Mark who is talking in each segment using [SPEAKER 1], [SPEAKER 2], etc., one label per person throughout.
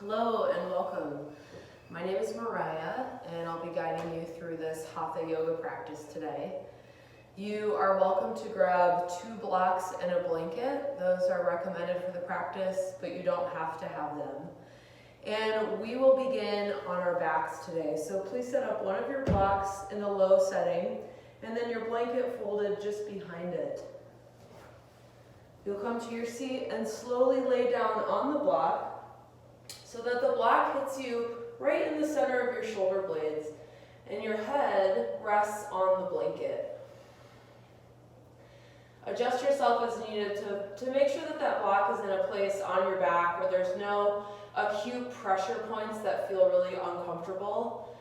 [SPEAKER 1] Hello and welcome. My name is Mariah and I'll be guiding you through this Hatha Yoga practice today. You are welcome to grab 2 blocks and a blanket. Those are recommended for the practice, but you don't have to have them. And we will begin on our backs today. So please set up one of your blocks in the low setting and then your blanket folded just behind it. You'll come to your seat and slowly lay down on the block so that the block hits you right in the center of your shoulder blades and your head rests on the blanket. Adjust yourself as needed to make sure that block is in a place on your back where there's no acute pressure points that feel really uncomfortable.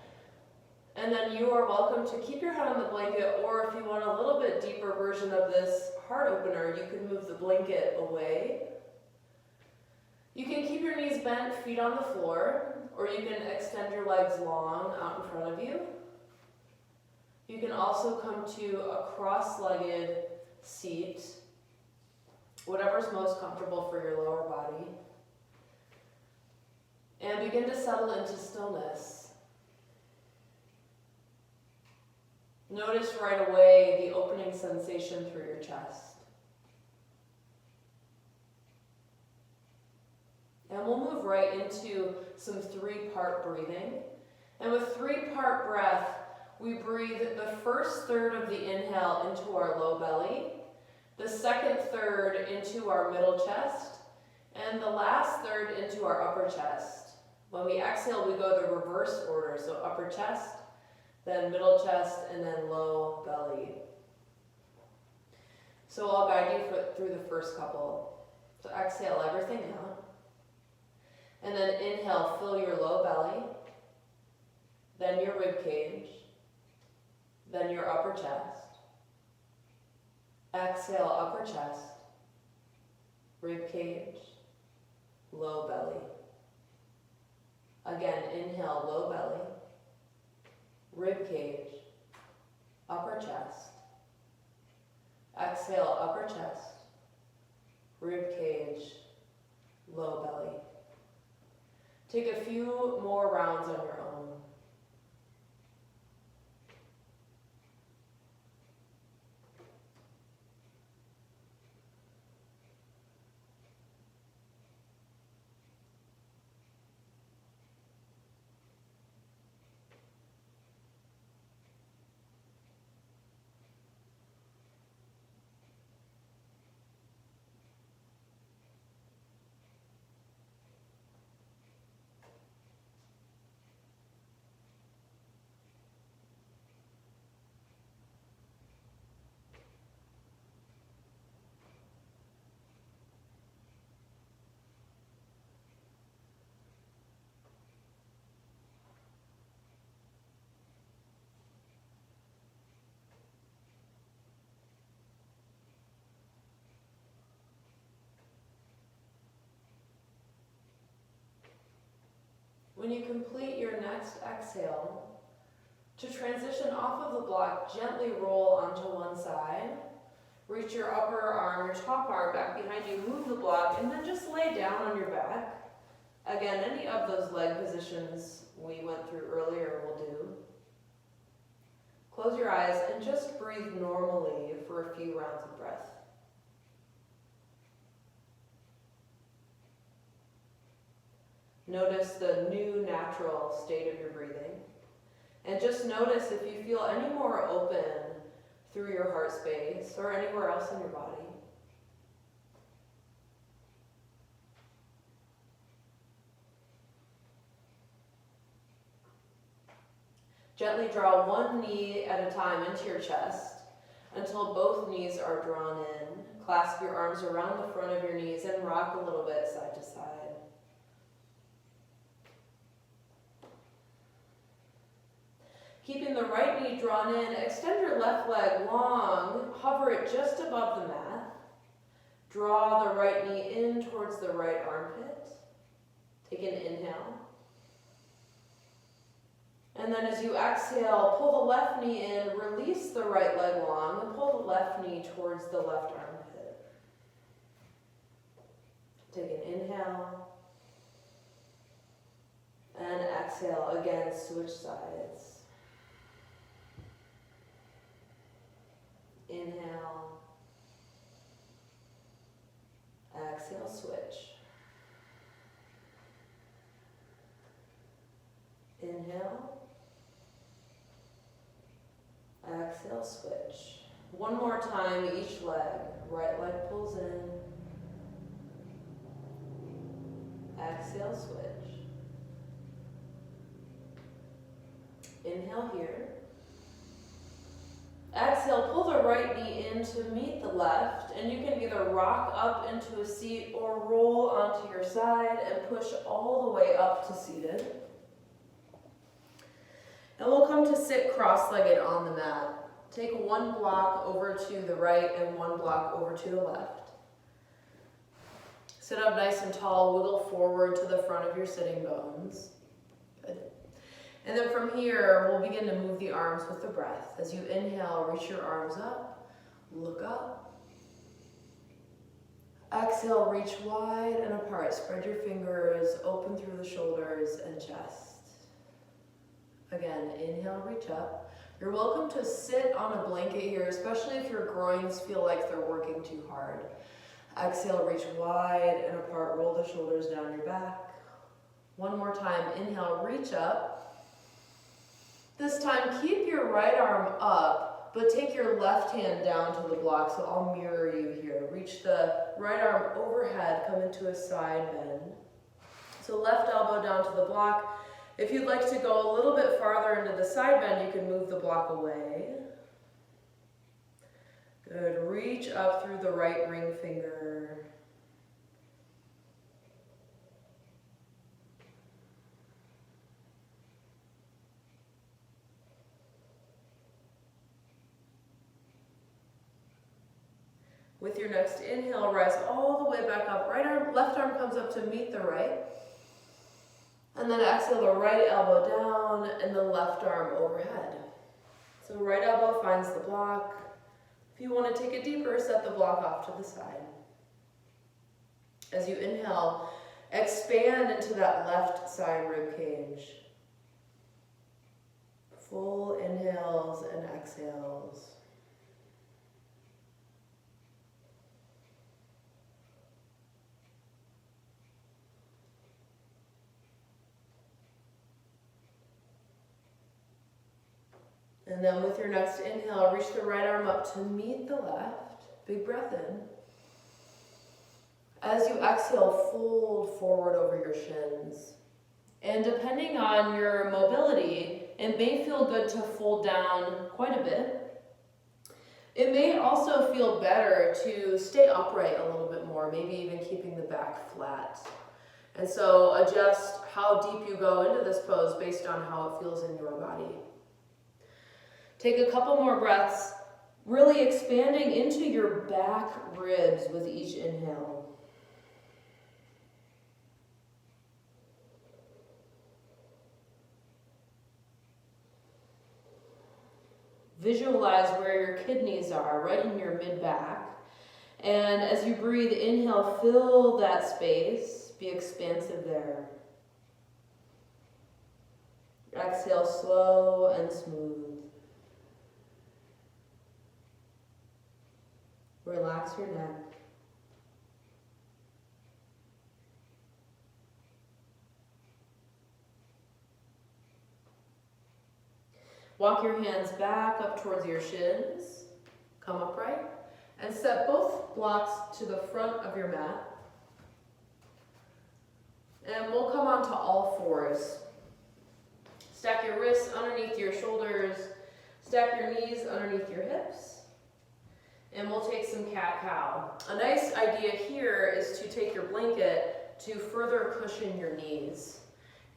[SPEAKER 1] And then you are welcome to keep your head on the blanket, or if you want a little bit deeper version of this heart opener, you can move the blanket away. You can keep your knees bent, feet on the floor, or you can extend your legs long out in front of you. You can also come to a cross-legged seat, whatever's most comfortable for your lower body. And begin to settle into stillness. Notice right away the opening sensation through your chest. And we'll move right into some 3-part breathing. And with 3-part breath, we breathe the first third of the inhale into our low belly, the second third into our middle chest, and the last third into our upper chest. When we exhale, we go the reverse order, so upper chest, then middle chest, and then low belly. So I'll guide you through the first couple. So exhale everything out. And then inhale, fill your low belly, then your rib cage, then your upper chest. Exhale, upper chest, rib cage, low belly. Again, inhale, low belly, rib cage, upper chest. Exhale, upper chest, rib cage, low belly. Take a few more rounds on your own. When you complete your next exhale, to transition off of the block, gently roll onto one side. Reach your upper arm, your top arm back behind you, move the block, and then just lay down on your back. Again, any of those leg positions we went through earlier will do. Close your eyes and just breathe normally for a few rounds of breath. Notice the new natural state of your breathing. And just notice if you feel any more open through your heart space or anywhere else in your body. Gently draw one knee at a time into your chest until both knees are drawn in. Clasp your arms around the front of your knees and rock a little bit side to side. Keeping the right knee drawn in, extend your left leg long, hover it just above the mat. Draw the right knee in towards the right armpit. Take an inhale. And then as you exhale, pull the left knee in, release the right leg long, and pull the left knee towards the left armpit. Take an inhale. And exhale, again, switch sides. Inhale. Exhale, switch. Inhale. Exhale, switch. One more time, each leg. Right leg pulls in. Exhale, switch. Inhale here. Exhale, pull the right knee in to meet the left, and you can either rock up into a seat or roll onto your side and push all the way up to seated. And we'll come to sit cross-legged on the mat. Take one block over to the right and one block over to the left. Sit up nice and tall, wiggle forward to the front of your sitting bones. Good. And then from here, we'll begin to move the arms with the breath. As you inhale, reach your arms up, look up. Exhale, reach wide and apart. Spread your fingers, open through the shoulders and chest. Again, inhale, reach up. You're welcome to sit on a blanket here, especially if your groins feel like they're working too hard. Exhale, reach wide and apart. Roll the shoulders down your back. One more time. Inhale, reach up. This time, keep your right arm up, but take your left hand down to the block, so I'll mirror you here. Reach the right arm overhead, come into a side bend. So left elbow down to the block. If you'd like to go a little bit farther into the side bend, you can move the block away. Good. Reach up through the right ring finger. With your next inhale, rise all the way back up. Right arm, left arm comes up to meet the right. And then exhale the right elbow down and the left arm overhead. So right elbow finds the block. If you want to take it deeper, set the block off to the side. As you inhale, expand into that left side rib cage. Full inhales and exhales. And then with your next inhale, reach the right arm up to meet the left. Big breath in. As you exhale, fold forward over your shins. And depending on your mobility, it may feel good to fold down quite a bit. It may also feel better to stay upright a little bit more, maybe even keeping the back flat. And so adjust how deep you go into this pose based on how it feels in your body. Take a couple more breaths, really expanding into your back ribs with each inhale. Visualize where your kidneys are, right in your mid-back. And as you breathe, inhale, fill that space, be expansive there. Exhale, slow and smooth. Relax your neck. Walk your hands back up towards your shins. Come upright. And set both blocks to the front of your mat. And we'll come onto all fours. Stack your wrists underneath your shoulders. Stack your knees underneath your hips. And we'll take some cat-cow. A nice idea here is to take your blanket to further cushion your knees.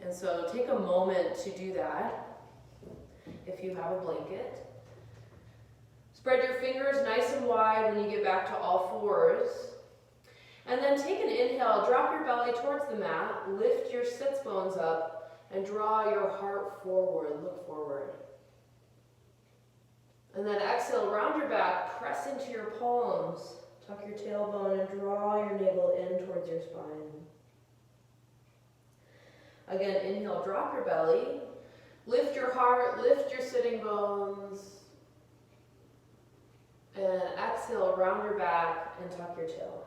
[SPEAKER 1] And so take a moment to do that if you have a blanket. Spread your fingers nice and wide when you get back to all fours. And then take an inhale, drop your belly towards the mat, lift your sits bones up, and draw your heart forward, look forward. And then exhale, round your back, press into your palms, tuck your tailbone and draw your navel in towards your spine. Again, inhale, drop your belly. Lift your heart, lift your sitting bones. And exhale, round your back and tuck your tail.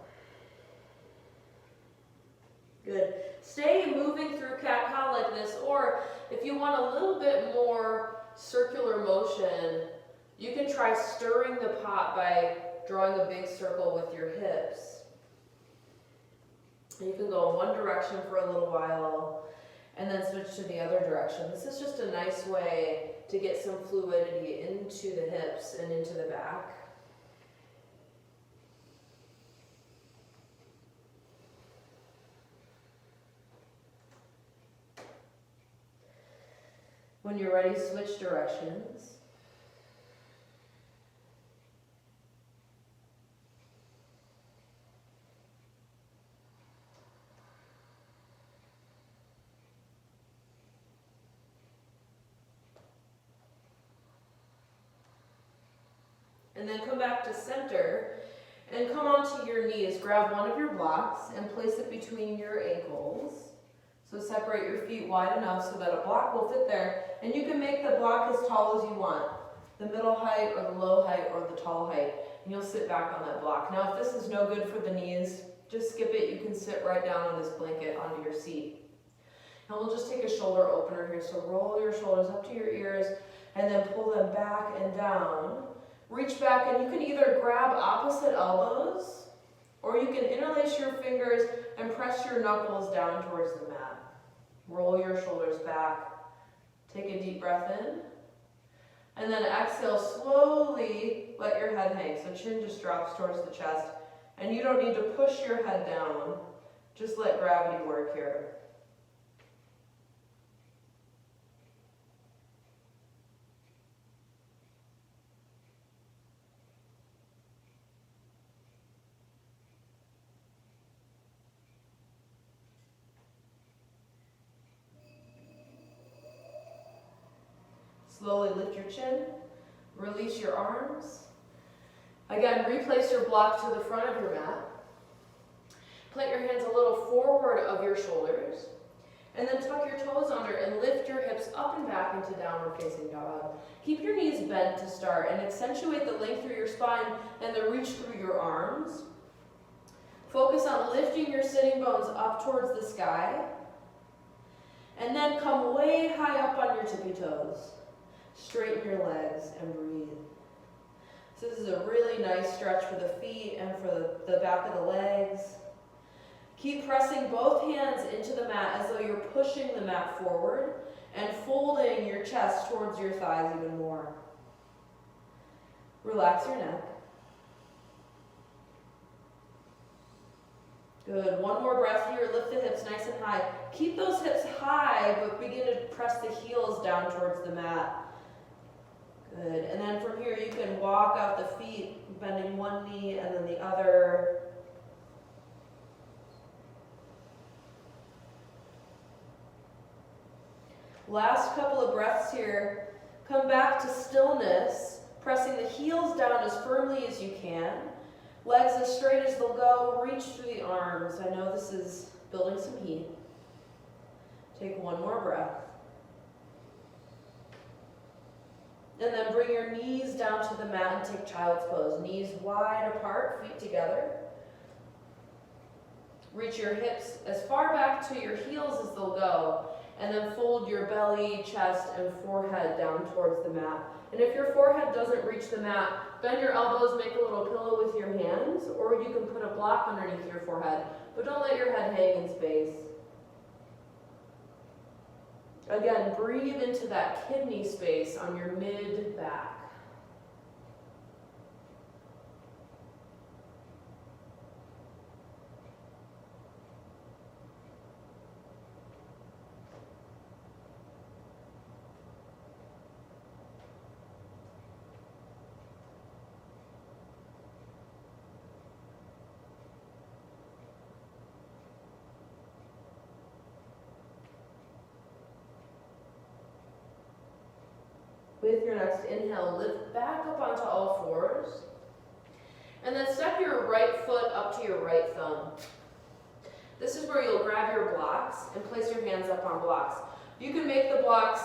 [SPEAKER 1] Good. Stay moving through cat-cow like this, or if you want a little bit more circular motion, you can try stirring the pot by drawing a big circle with your hips. And you can go in one direction for a little while and then switch to the other direction. This is just a nice way to get some fluidity into the hips and into the back. When you're ready, switch directions. And then come back to center and come onto your knees. Grab one of your blocks and place it between your ankles. So separate your feet wide enough so that a block will fit there. And you can make the block as tall as you want. The middle height or the low height or the tall height. And you'll sit back on that block. Now if this is no good for the knees, just skip it. You can sit right down on this blanket onto your seat. And we'll just take a shoulder opener here. So roll your shoulders up to your ears and then pull them back and down. Reach back and you can either grab opposite elbows or you can interlace your fingers and press your knuckles down towards the mat. Roll your shoulders back. Take a deep breath in. And then exhale, slowly let your head hang. So chin just drops towards the chest. And you don't need to push your head down. Just let gravity work here. Slowly lift your chin, release your arms. Again, replace your block to the front of your mat. Plant your hands a little forward of your shoulders. And then tuck your toes under and lift your hips up and back into downward facing dog. Keep your knees bent to start and accentuate the length through your spine and the reach through your arms. Focus on lifting your sitting bones up towards the sky. And then come way high up on your tippy toes. Straighten your legs and breathe. So this is a really nice stretch for the feet and for the back of the legs. Keep pressing both hands into the mat as though you're pushing the mat forward and folding your chest towards your thighs even more. Relax your neck. Good. One more breath here. Lift the hips nice and high. Keep those hips high, but begin to press the heels down towards the mat. Good. And then from here, you can walk out the feet, bending one knee and then the other. Last couple of breaths here. Come back to stillness, pressing the heels down as firmly as you can. Legs as straight as they'll go. Reach through the arms. I know this is building some heat. Take one more breath. And then bring your knees down to the mat and take child's pose. Knees wide apart, feet together. Reach your hips as far back to your heels as they'll go. And then fold your belly, chest, and forehead down towards the mat. And if your forehead doesn't reach the mat, bend your elbows, make a little pillow with your hands, or you can put a block underneath your forehead. But don't let your head hang in space. Again, breathe into that kidney space on your mid-back. With your next inhale, lift back up onto all fours. And then step your right foot up to your right thumb. This is where you'll grab your blocks and place your hands up on blocks. You can make the blocks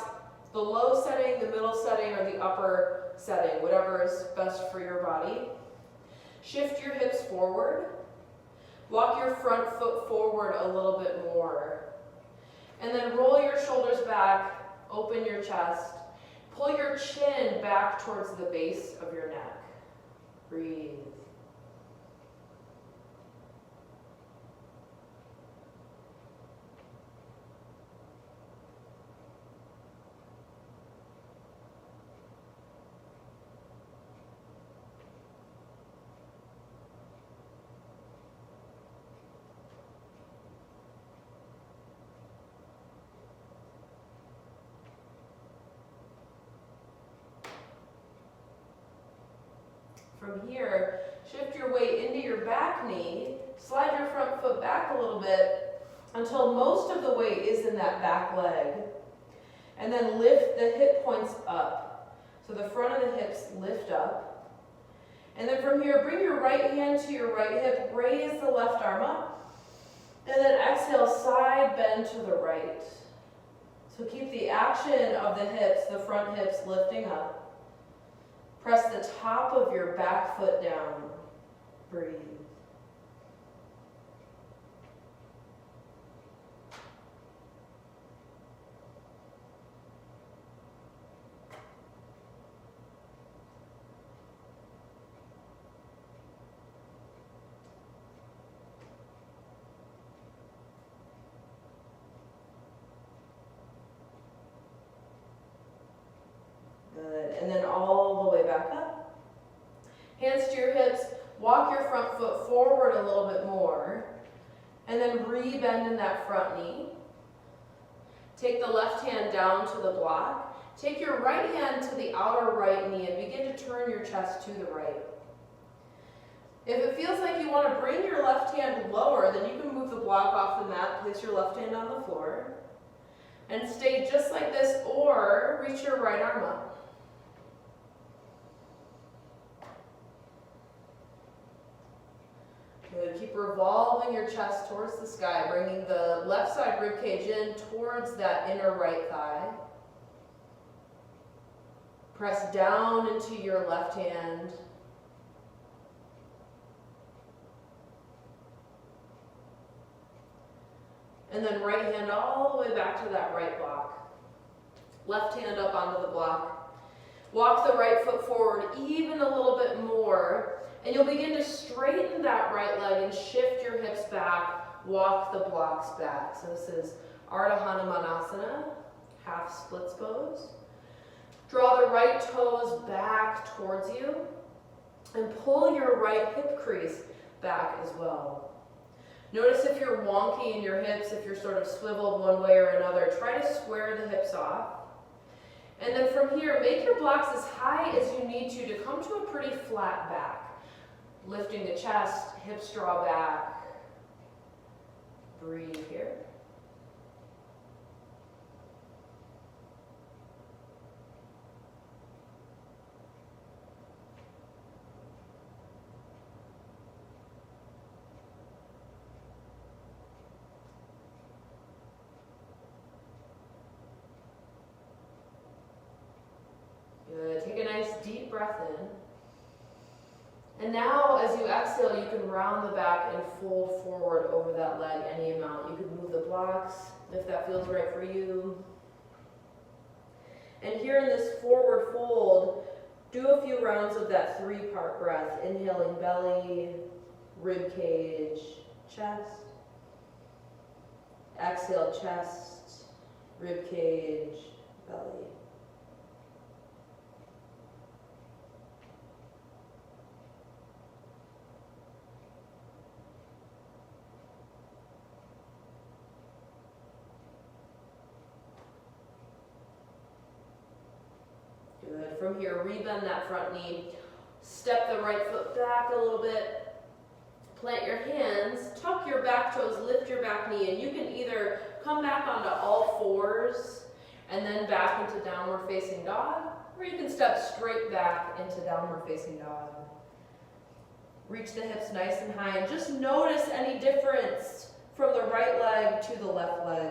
[SPEAKER 1] the low setting, the middle setting, or the upper setting, whatever is best for your body. Shift your hips forward. Walk your front foot forward a little bit more. And then roll your shoulders back, open your chest. Pull your chin back towards the base of your neck. Breathe. From here, shift your weight into your back knee, slide your front foot back a little bit until most of the weight is in that back leg. And then lift the hip points up. So the front of the hips lift up. And then from here, bring your right hand to your right hip, raise the left arm up, and then exhale, side bend to the right. So keep the action of the hips, the front hips lifting up. Press the top of your back foot down. Breathe. Good. And then all the way back up. Hands to your hips. Walk your front foot forward a little bit more. And then re-bend in that front knee. Take the left hand down to the block. Take your right hand to the outer right knee and begin to turn your chest to the right. If it feels like you want to bring your left hand lower, then you can move the block off the mat, place your left hand on the floor, and stay just like this, or reach your right arm up. Good. Keep revolving your chest towards the sky, bringing the left side rib cage in towards that inner right thigh. Press down into your left hand. And then right hand all the way back to that right block. Left hand up onto the block. Walk the right foot forward even a little bit more. And you'll begin to straighten that right leg and shift your hips back. Walk the blocks back. So this is Ardha Hanumanasana, half splits pose. Draw the right toes back towards you. And pull your right hip crease back as well. Notice if you're wonky in your hips, if you're sort of swiveled one way or another, try to square the hips off. And then from here, make your blocks as high as you need to come to a pretty flat back. Lifting the chest, hips draw back. Breathe here. Good. Take a nice deep breath in. And now, as you exhale, you can round the back and fold forward over that leg any amount. You can move the blocks if that feels right for you. And here in this forward fold, do a few rounds of that 3-part breath. Inhaling belly, rib cage, chest. Exhale, chest, rib cage, belly. Good. From here, rebend that front knee. Step the right foot back a little bit. Plant your hands, tuck your back toes, lift your back knee, and you can either come back onto all fours and then back into downward facing dog, or you can step straight back into downward facing dog. Reach the hips nice and high, and just notice any difference from the right leg to the left leg.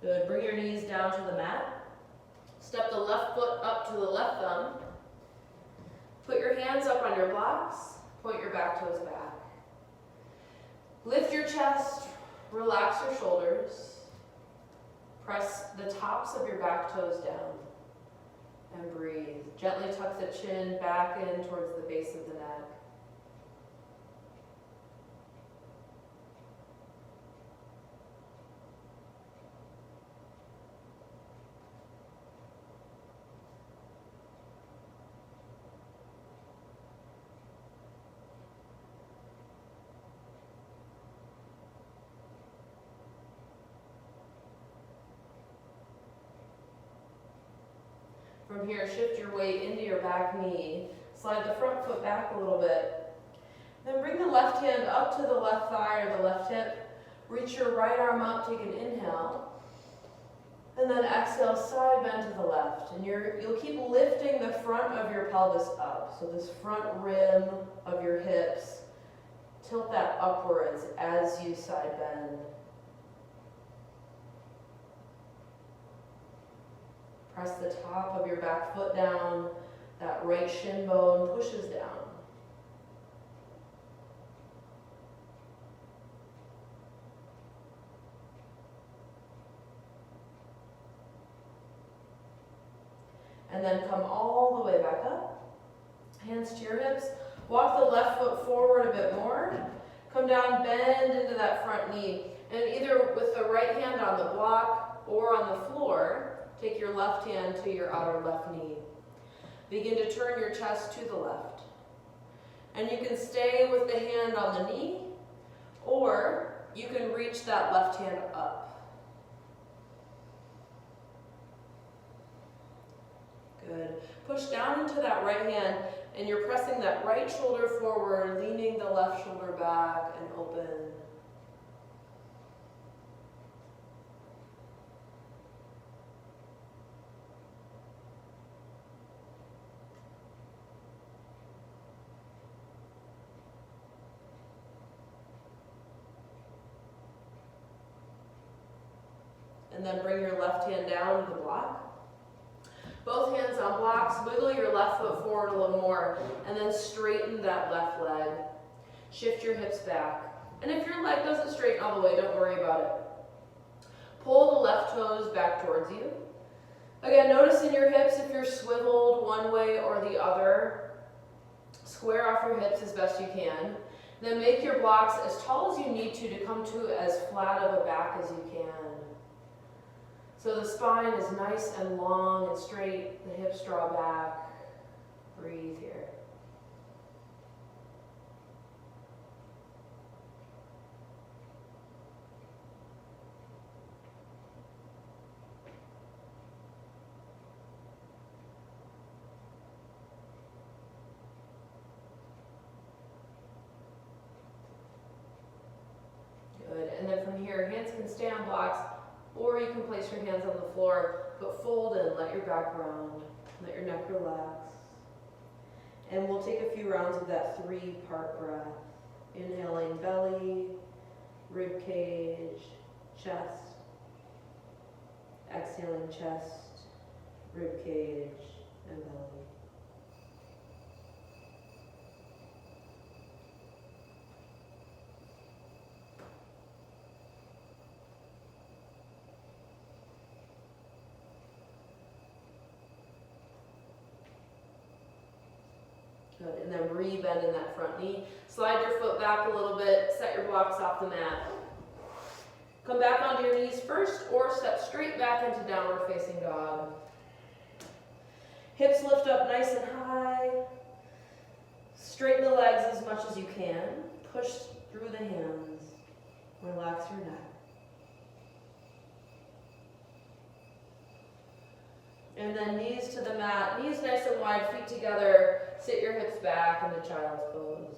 [SPEAKER 1] Good. Bring your knees down to the mat. Step the left foot up to the left thumb. Put your hands up on your blocks. Point your back toes back. Lift your chest. Relax your shoulders. Press the tops of your back toes down. And breathe. Gently tuck the chin back in towards the base of the neck. From here, shift your weight into your back knee. Slide the front foot back a little bit. Then bring the left hand up to the left thigh or the left hip. Reach your right arm up, take an inhale. And then exhale, side bend to the left. And you'll keep lifting the front of your pelvis up. So this front rim of your hips, tilt that upwards as you side bend. Press the top of your back foot down. That right shin bone pushes down. And then come all the way back up. Hands to your hips. Walk the left foot forward a bit more. Come down, bend into that front knee. And either with the right hand on the block or on the floor, take your left hand to your outer left knee. Begin to turn your chest to the left. And you can stay with the hand on the knee, or you can reach that left hand up. Good. Push down into that right hand, and you're pressing that right shoulder forward, leaning the left shoulder back and open. And then bring your left hand down to the block. Both hands on blocks, wiggle your left foot forward a little more, and then straighten that left leg. Shift your hips back. And if your leg doesn't straighten all the way, don't worry about it. Pull the left toes back towards you. Again, notice in your hips if you're swiveled one way or the other. Square off your hips as best you can. Then make your blocks as tall as you need to come to as flat of a back as you can. So the spine is nice and long and straight, the hips draw back. Breathe here. Good, and then from here, hands can stay on blocks, or you can place your hands on the floor, but fold in, let your back round, let your neck relax. And we'll take a few rounds of that 3-part breath. Inhaling belly, rib cage, chest. Exhaling chest, rib cage, and belly. Good, and then re-bend in that front knee. Slide your foot back a little bit, set your blocks off the mat. Come back onto your knees first, or step straight back into downward facing dog. Hips lift up nice and high. Straighten the legs as much as you can. Push through the hands. Relax your neck. And then knees to the mat, knees nice and wide, feet together. Sit your hips back into child's pose.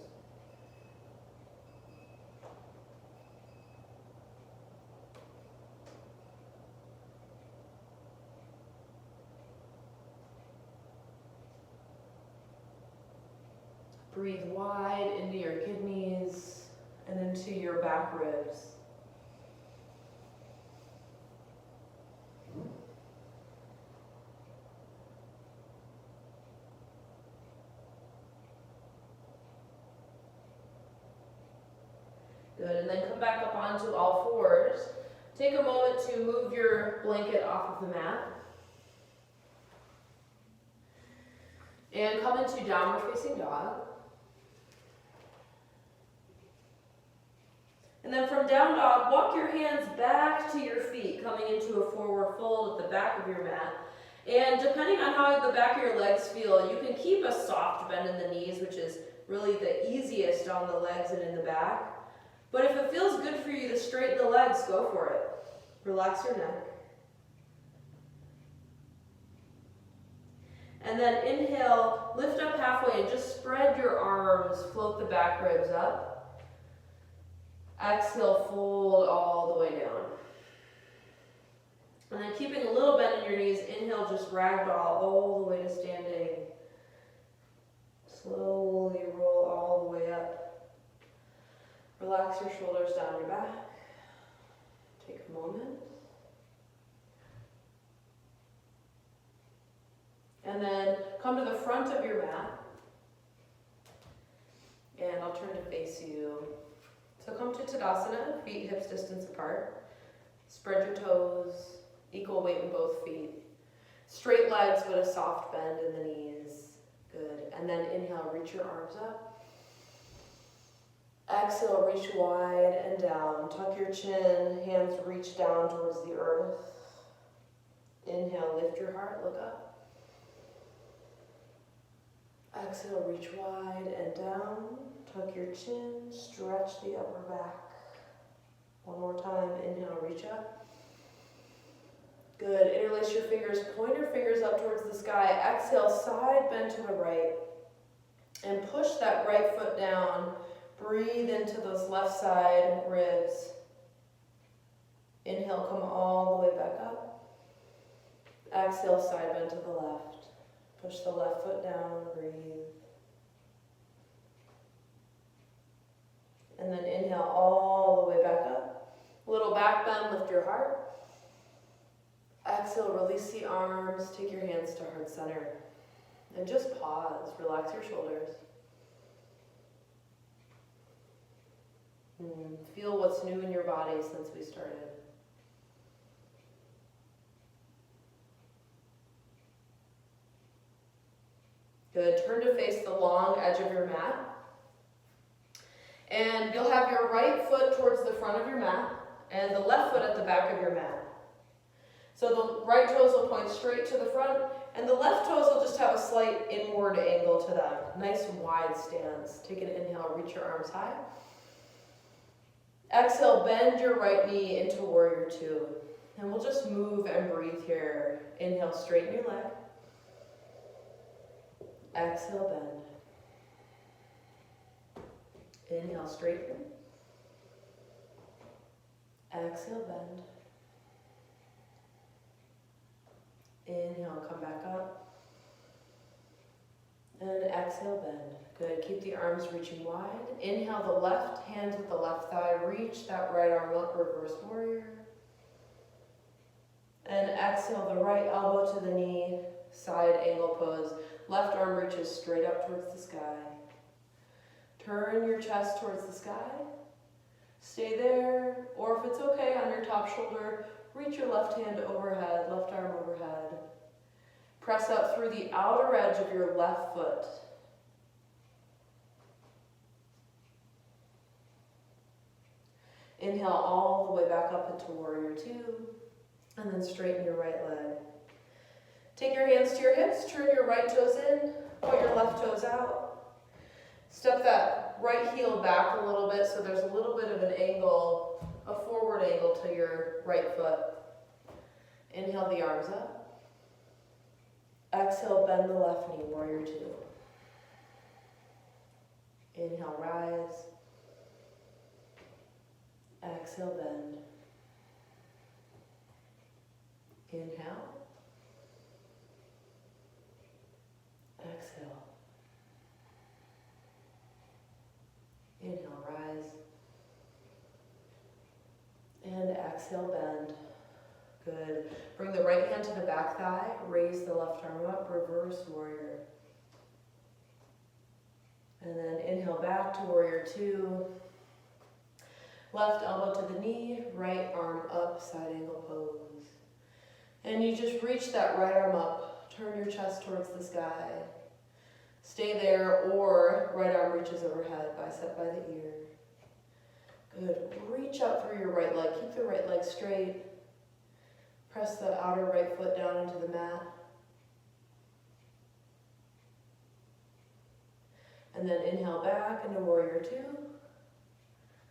[SPEAKER 1] Breathe wide into your kidneys and into your back ribs. Good, and then come back up onto all fours. Take a moment to move your blanket off of the mat. And come into downward facing dog. And then from down dog, walk your hands back to your feet, coming into a forward fold at the back of your mat. And depending on how the back of your legs feel, you can keep a soft bend in the knees, which is really the easiest on the legs and in the back. But if it feels good for you to straighten the legs, go for it. Relax your neck. And then inhale, lift up halfway and just spread your arms, float the back ribs up. Exhale, fold all the way down. And then keeping a little bend in your knees, inhale, just ragdoll all the way to standing. Slowly roll all the way up. Relax your shoulders down your back. Take a moment. And then come to the front of your mat. And I'll turn to face you. So come to Tadasana, feet hips distance apart. Spread your toes, equal weight in both feet. Straight legs but a soft bend in the knees. Good. And then inhale, reach your arms up. Exhale, reach wide and down. Tuck your chin, hands reach down towards the earth. Inhale, lift your heart, look up. Exhale, reach wide and down. Tuck your chin, stretch the upper back. One more time, inhale, reach up. Good, interlace your fingers, point your fingers up towards the sky. Exhale, side bend to the right. And push that right foot down. Breathe into those left side ribs. Inhale, come all the way back up. Exhale, side bend to the left. Push the left foot down, breathe. And then inhale all the way back up. Little back bend, lift your heart. Exhale, release the arms, take your hands to heart center. And just pause, relax your shoulders. Feel what's new in your body since we started. Good, turn to face the long edge of your mat. And you'll have your right foot towards the front of your mat and the left foot at the back of your mat. So the right toes will point straight to the front and the left toes will just have a slight inward angle to them. Nice wide stance. Take an inhale, reach your arms high. Exhale, bend your right knee into warrior two. And we'll just move and breathe here. Inhale, straighten your leg. Exhale, bend. Inhale, straighten. Exhale, bend. Inhale, come back up. And exhale, bend. Good, keep the arms reaching wide. Inhale the left, hands with the left thigh. Reach that right arm up, reverse warrior. And exhale the right elbow to the knee, side angle pose. Left arm reaches straight up towards the sky. Turn your chest towards the sky. Stay there, or if it's okay on your top shoulder, reach your left hand overhead, left arm overhead. Press up through the outer edge of your left foot. Inhale all the way back up into warrior two, and then straighten your right leg. Take your hands to your hips, turn your right toes in, point your left toes out. Step that right heel back a little bit so there's a little bit of an angle, a forward angle to your right foot. Inhale the arms up. Exhale, bend the left knee, warrior two. Inhale, rise. Exhale, bend. Inhale. Exhale. exhale, bend. Good. Bring the right hand to the back thigh, raise the left arm up, reverse warrior. And then inhale back to warrior two. Left elbow to the knee, right arm up, side angle pose. And you just reach that right arm up, turn your chest towards the sky. Stay there, or right arm reaches overhead, bicep by the ear. Good. Reach out through your right leg. Keep the right leg straight. Press the outer right foot down into the mat. And then inhale back into warrior two.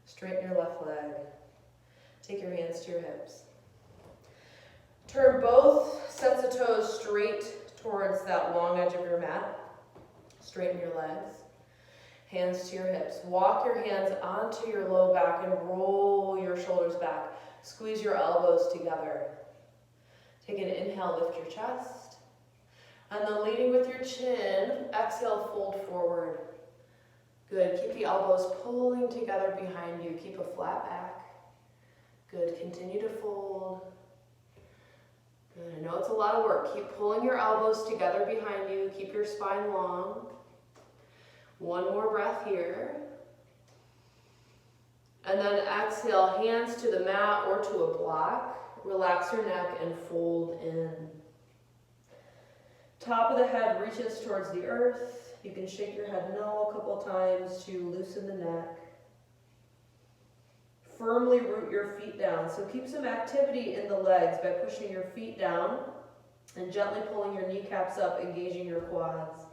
[SPEAKER 1] Straighten your left leg. Take your hands to your hips. Turn both sets of toes straight towards that long edge of your mat. Straighten your legs. Hands to your hips. Walk your hands onto your low back and roll your shoulders back. Squeeze your elbows together. Take an inhale, lift your chest. And then leading with your chin, exhale, fold forward. Good. Keep the elbows pulling together behind you. Keep a flat back. Good. Continue to fold. Good. I know it's a lot of work. Keep pulling your elbows together behind you. Keep your spine long. One more breath here. And then exhale, hands to the mat or to a block. Relax your neck and fold in. Top of the head reaches towards the earth. You can shake your head no a couple times to loosen the neck. Firmly root your feet down. So keep some activity in the legs by pushing your feet down and gently pulling your kneecaps up, engaging your quads.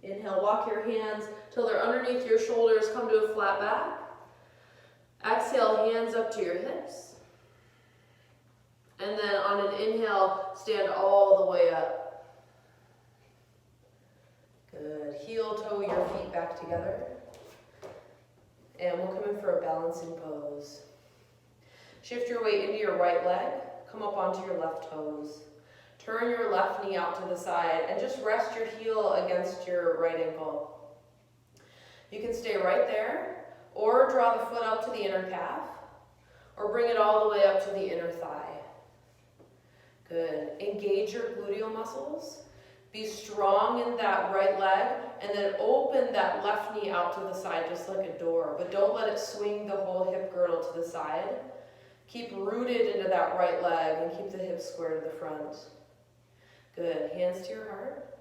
[SPEAKER 1] Inhale, walk your hands till they're underneath your shoulders, come to a flat back. Exhale, hands up to your hips. And then on an inhale, stand all the way up. Good. Heel toe your feet back together. And we'll come in for a balancing pose. Shift your weight into your right leg. Come up onto your left toes. Turn your left knee out to the side and just rest your heel against your right ankle. You can stay right there or draw the foot up to the inner calf or bring it all the way up to the inner thigh. Good. Engage your gluteal muscles. Be strong in that right leg and then open that left knee out to the side just like a door, but don't let it swing the whole hip girdle to the side. Keep rooted into that right leg and keep the hips square to the front. Good. Hands to your heart.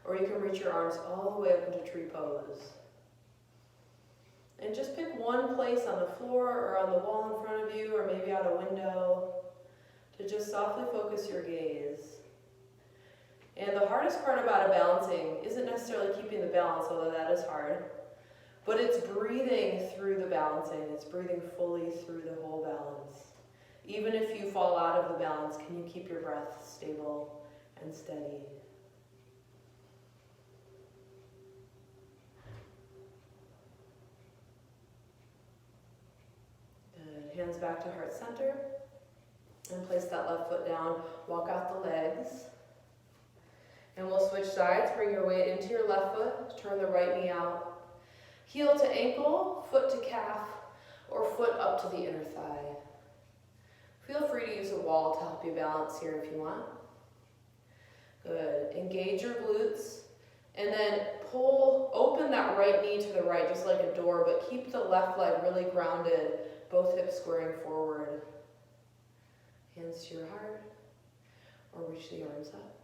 [SPEAKER 1] Or you can reach your arms all the way up into tree pose. And just pick one place on the floor or on the wall in front of you or maybe out a window to just softly focus your gaze. And the hardest part about a balancing isn't necessarily keeping the balance, although that is hard, but it's breathing through the balancing. It's breathing fully through the whole balance. Even if you fall out of the balance, can you keep your breath stable and steady? Good. Hands back to heart center. And place that left foot down. Walk out the legs. And we'll switch sides. Bring your weight into your left foot. Turn the right knee out. Heel to ankle, foot to calf, or foot up to the inner thigh. Feel free to use a wall to help you balance here if you want. Good. Engage your glutes. And then open that right knee to the right, just like a door, but keep the left leg really grounded, both hips squaring forward. Hands to your heart, or reach the arms up.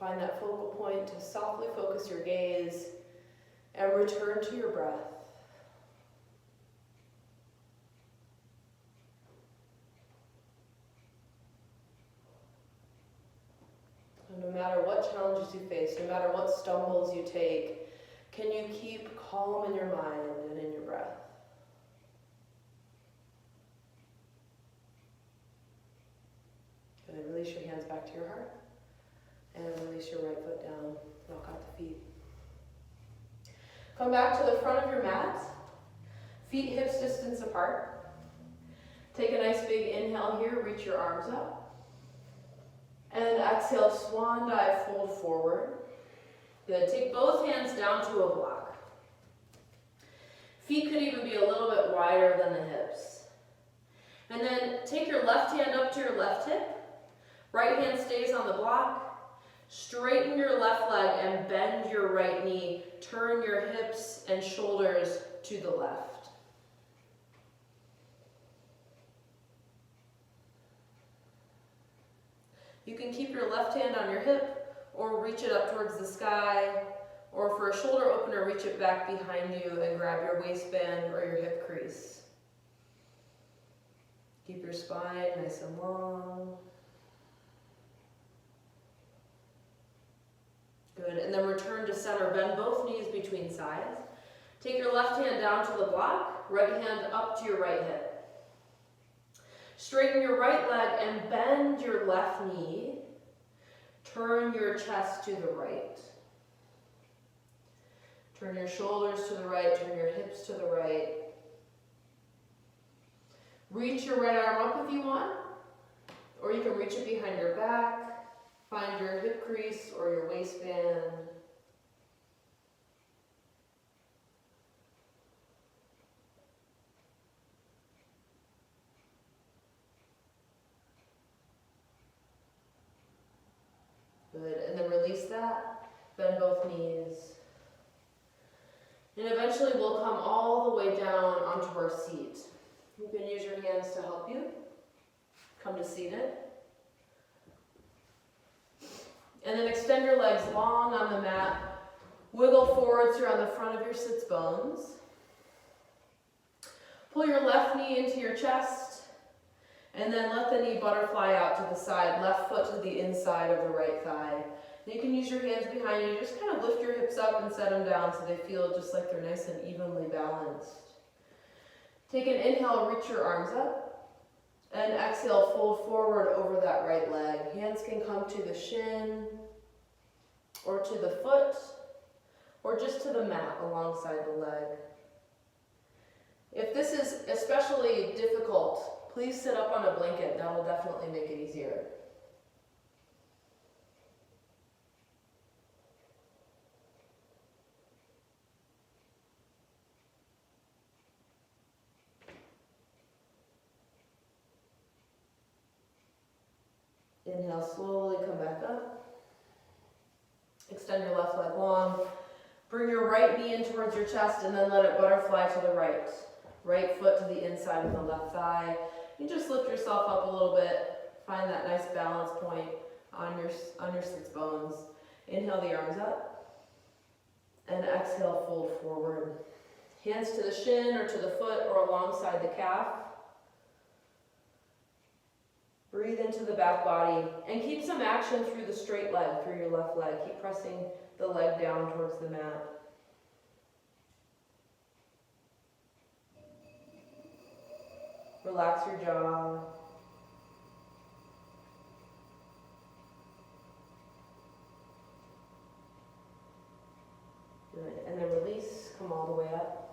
[SPEAKER 1] Find that focal point to softly focus your gaze and return to your breath. No matter what challenges you face, no matter what stumbles you take, can you keep calm in your mind and in your breath? Good. Release your hands back to your heart. And release your right foot down. Walk out the feet. Come back to the front of your mat. Feet hips distance apart. Take a nice big inhale here. Reach your arms up. And exhale, swan dive, fold forward. Good, take both hands down to a block. Feet could even be a little bit wider than the hips. And then take your left hand up to your left hip. Right hand stays on the block. Straighten your left leg and bend your right knee. Turn your hips and shoulders to the left. You can keep your left hand on your hip or reach it up towards the sky, or for a shoulder opener, reach it back behind you and grab your waistband or your hip crease. Keep your spine nice and long. Good, and then return to center. Bend both knees between sides. Take your left hand down to the block, right hand up to your right hip. Straighten your right leg and bend your left knee. Turn your chest to the right. Turn your shoulders to the right, turn your hips to the right. Reach your right arm up if you want, or you can reach it behind your back. Find your hip crease or your waistband. Good, and then release that. Bend both knees. And eventually we'll come all the way down onto our seat. You can use your hands to help you. Come to seated. And then extend your legs long on the mat. Wiggle forwards here on the front of your sits bones. Pull your left knee into your chest. And then let the knee butterfly out to the side. Left foot to the inside of the right thigh. And you can use your hands behind you. Just kind of lift your hips up and set them down so they feel just like they're nice and evenly balanced. Take an inhale, reach your arms up. And exhale, fold forward over that right leg. Hands can come to the shin, or to the foot, or just to the mat alongside the leg. If this is especially difficult, please sit up on a blanket. That will definitely make it easier. Inhale, slowly come back up. Extend your left leg long. Bring your right knee in towards your chest and then let it butterfly to the right. Right foot to the inside of the left thigh. You just lift yourself up a little bit. Find that nice balance point on your sits bones. Inhale the arms up. And exhale, fold forward. Hands to the shin or to the foot or alongside the calf. Breathe into the back body and keep some action through the straight leg, through your left leg. Keep pressing the leg down towards the mat. Relax your jaw. Good, and then release, come all the way up.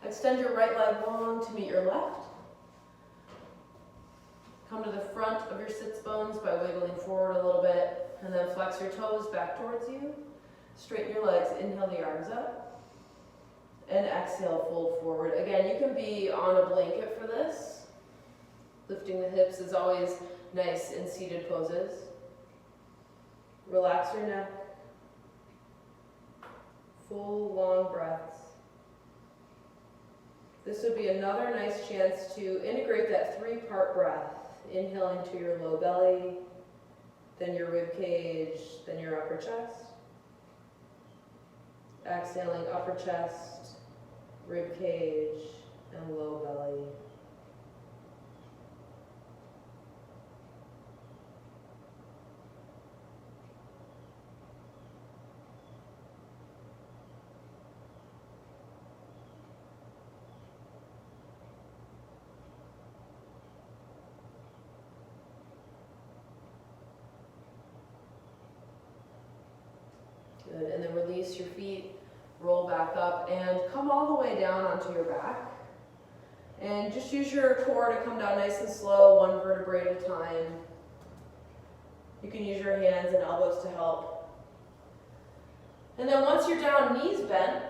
[SPEAKER 1] Extend your right leg long to meet your left. Come to the front of your sits bones by wiggling forward a little bit, and then flex your toes back towards you. Straighten your legs, inhale the arms up, and exhale, fold forward. Again, you can be on a blanket for this. Lifting the hips is always nice in seated poses. Relax your neck. Full, long breaths. This would be another nice chance to integrate that 3-part breath. Inhaling to your low belly, then your rib cage, then your upper chest. Exhaling upper chest, rib cage, and low belly. Good, and then release your feet, roll back up, and come all the way down onto your back. And just use your core to come down nice and slow, one vertebrae at a time. You can use your hands and elbows to help. And then once you're down, knees bent,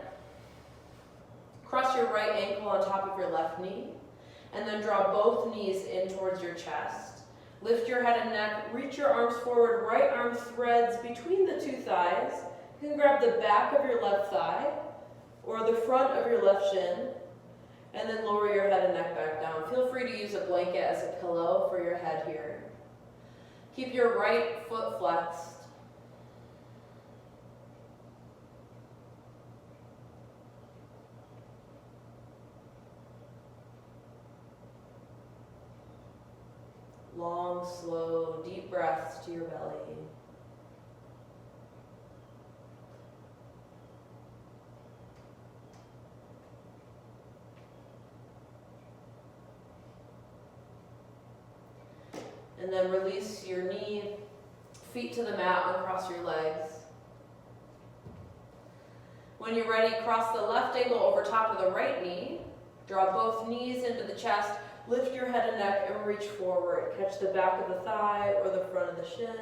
[SPEAKER 1] cross your right ankle on top of your left knee, and then draw both knees in towards your chest. Lift your head and neck, reach your arms forward, right arm threads between the two thighs. You can grab the back of your left thigh or the front of your left shin, and then lower your head and neck back down. Feel free to use a blanket as a pillow for your head here. Keep your right foot flexed. Long, slow, deep breaths to your belly. And then release your knee, feet to the mat, uncross your legs. When you're ready, cross the left ankle over top of the right knee. Draw both knees into the chest. Lift your head and neck and reach forward. Catch the back of the thigh or the front of the shin,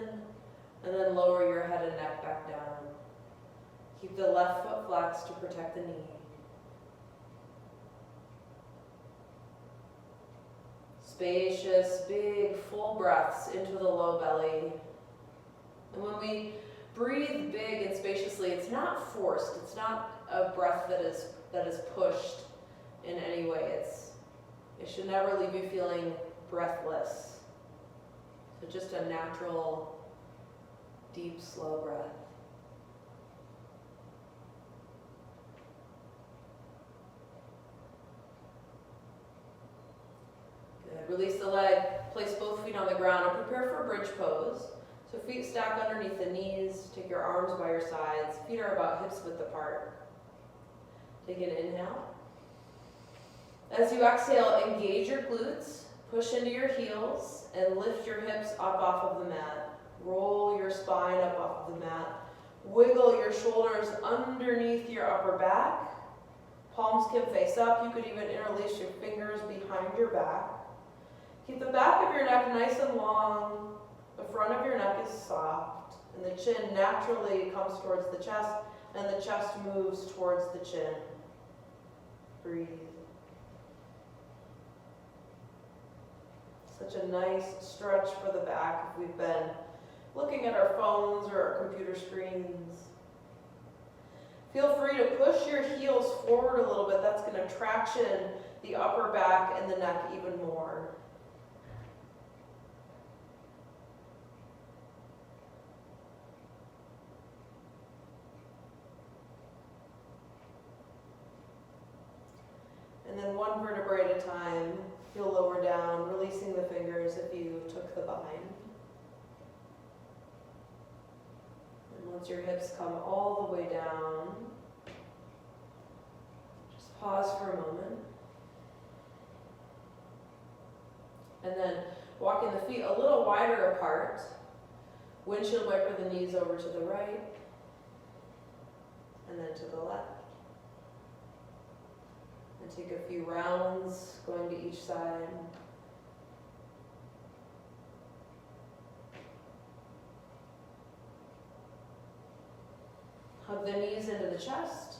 [SPEAKER 1] and then lower your head and neck back down. Keep the left foot flexed to protect the knee. Spacious, big, full breaths into the low belly. And when we breathe big and spaciously, it's not forced. It's not a breath that is pushed in any way. It should never leave you feeling breathless. So just a natural, deep, slow breath. Good. Release the leg, place both feet on the ground, and prepare for bridge pose. So feet stack underneath the knees, take your arms by your sides, feet are about hips width apart. Take an inhale. As you exhale, engage your glutes, push into your heels, and lift your hips up off of the mat. Roll your spine up off of the mat. Wiggle your shoulders underneath your upper back. Palms can face up. You could even interlace your fingers behind your back. Keep the back of your neck nice and long. The front of your neck is soft, and the chin naturally comes towards the chest, and the chest moves towards the chin. Breathe. Such a nice stretch for the back if we've been looking at our phones or our computer screens. Feel free to push your heels forward a little bit. That's going to traction the upper back and the neck even more. And then one vertebrae at a time, you'll lower down, releasing the fingers if you took the bind. And once your hips come all the way down, just pause for a moment. And then walking the feet a little wider apart, windshield wiper the knees over to the right, and then to the left. And take a few rounds going to each side. Hug the knees into the chest.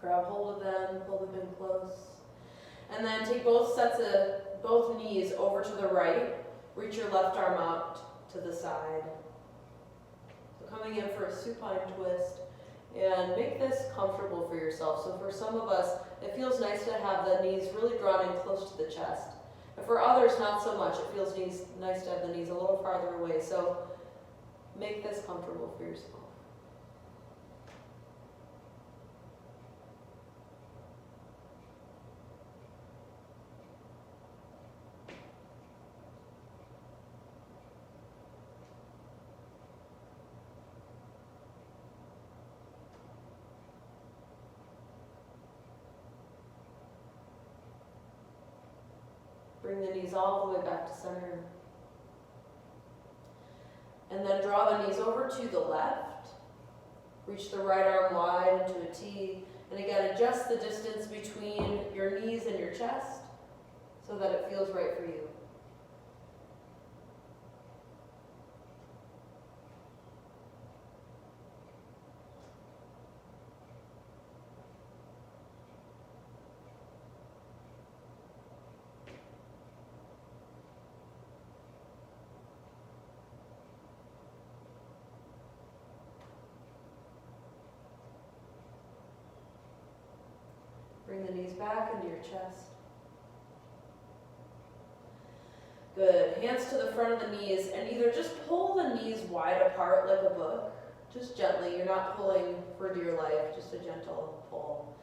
[SPEAKER 1] Grab hold of them, pull them in close. And then take both knees over to the right. Reach your left arm out to the side. So coming in for a supine twist. And make this comfortable for yourself. So for some of us, it feels nice to have the knees really drawn in close to the chest. And for others, not so much. It feels nice to have the knees a little farther away. So make this comfortable for yourself. Bring the knees all the way back to center. And then draw the knees over to the left. Reach the right arm wide into a T. And again, adjust the distance between your knees and your chest so that it feels right for you. back into your chest. Good. Hands to the front of the knees, and either just pull the knees wide apart like a book, just gently. You're not pulling for dear life, just a gentle pull.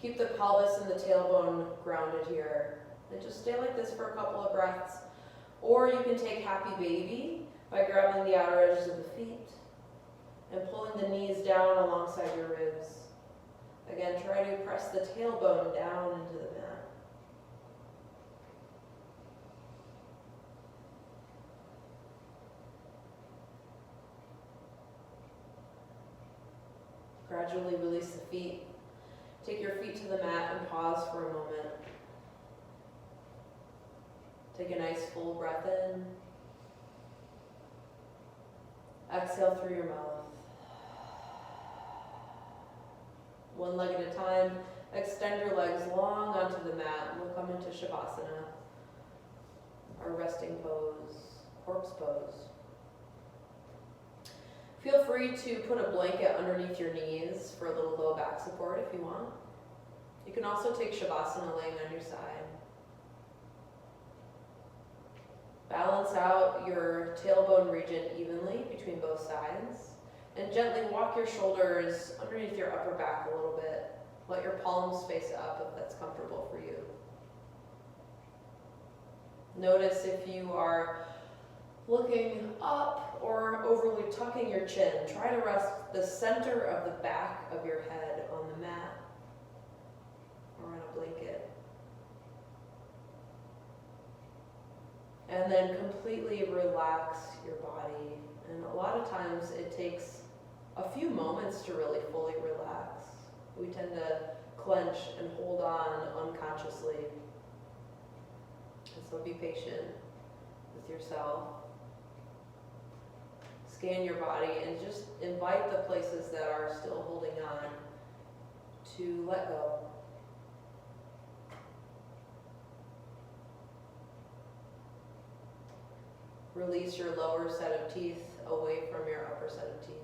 [SPEAKER 1] Keep the pelvis and the tailbone grounded here. And just stay like this for a couple of breaths. Or you can take happy baby by grabbing the outer edges of the feet and pulling the knees down alongside your ribs. Again, try to press the tailbone down into the mat. Gradually release the feet. Take your feet to the mat and pause for a moment. Take a nice full breath in. Exhale through your mouth. One leg at a time. Extend your legs long onto the mat, and we'll come into Shavasana, our resting pose, corpse pose. Feel free to put a blanket underneath your knees for a little low back support if you want. You can also take Shavasana laying on your side. Balance out your tailbone region evenly between both sides, and gently walk your shoulders underneath your upper back a little bit. Let your palms face up if that's comfortable for you. Notice if you are looking up or overly tucking your chin. Try to rest the center of the back of your head on the mat or on a blanket. And then completely relax your body. And a lot of times it takes a few moments to really fully relax. We tend to clench and hold on unconsciously. And so be patient with yourself. Scan your body and just invite the places that are still holding on to let go. Release your lower set of teeth away from your upper set of teeth.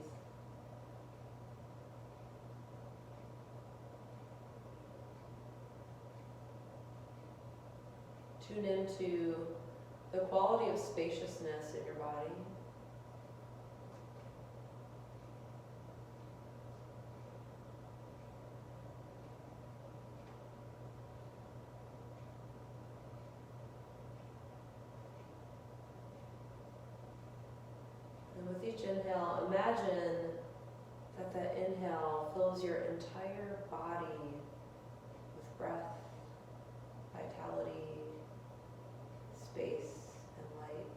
[SPEAKER 1] Tune into the quality of spaciousness in your body. With each inhale, imagine that inhale fills your entire body with breath, vitality, space, and light.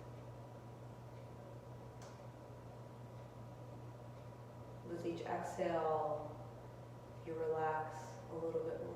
[SPEAKER 1] With each exhale, you relax a little bit more.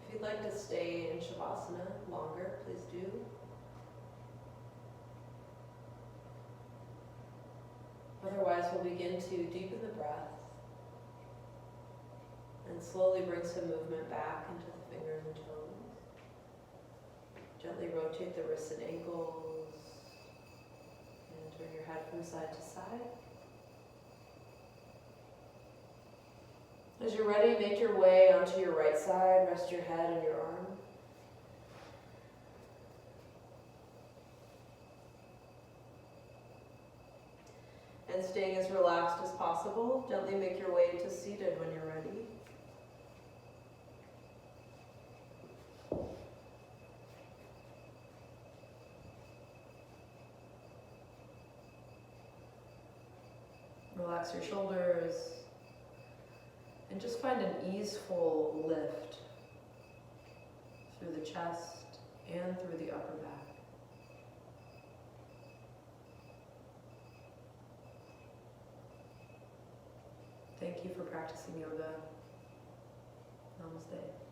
[SPEAKER 1] If you'd like to stay in Shavasana longer, please do. Otherwise, we'll begin to deepen the breath and slowly bring some movement back into the fingers and toes. Gently rotate the wrists and ankles and turn your head from side to side. As you're ready, make your way onto your right side. Rest your head and your arm. And
[SPEAKER 2] And staying as relaxed as possible. Gently make your way to seated when you're ready.
[SPEAKER 1] Relax your shoulders and just find an easeful lift through the chest and through the upper back. Thank you for practicing yoga. Namaste.